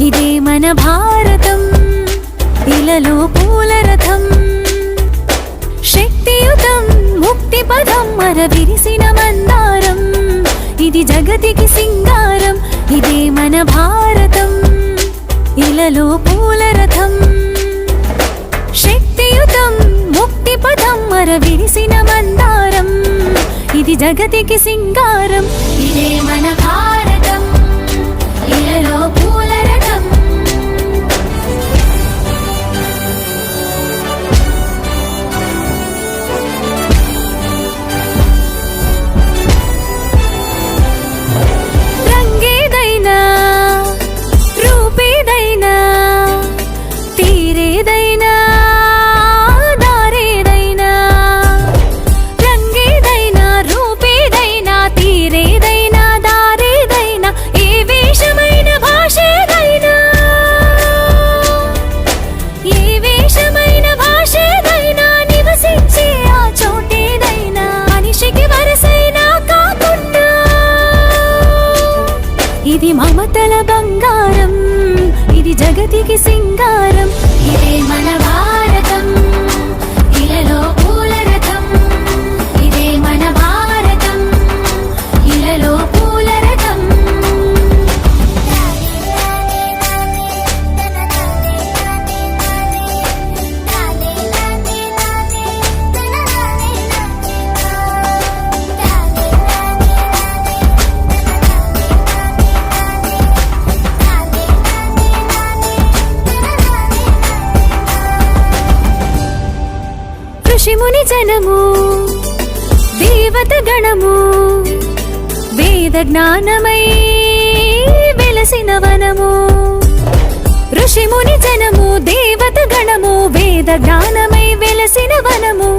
ఇదే మన భారతం, ఇలలో పూల రథం, శక్తియుతం ముక్తి పదం మరవిరిసిన మందారం, ఇది జగతికి సింగారం. ఇదే మన భారతం, ఇలలో పూల రథం, శక్తియుతం ముక్తి పదం మరవిరిసిన మందారం, ఇది జగతికి సింగారం. ఇదే మన భారతం, ఇలలో పూల రథం. రంగేదైనా రూపేదైనా తీరేదైనా దారేదైనా, రంగేదైనా రూపేదైనా తీరేదైనా దారేదైనా, ఏ వేషమైన భాషేదైనా, ఏ వేషమైన భాషేదైనా, నివసించే ఆ చోటేదైనా, మనిషికి వరసైనా కాకుండా ఇది మమతల బంగారం, ఇది జగతికి సింగారం. ఇదే మన భారతం, ఇలలో పూల రథం, ఇదే మన భారతం, ఇలలో పూల రథం. ఋషిముని జనము దేవత గణము, వేద జ్ఞానమై వెలసిన వనము. ఋషిముని జనము దేవత గణము, వేద జ్ఞానమై వెలసిన వనము.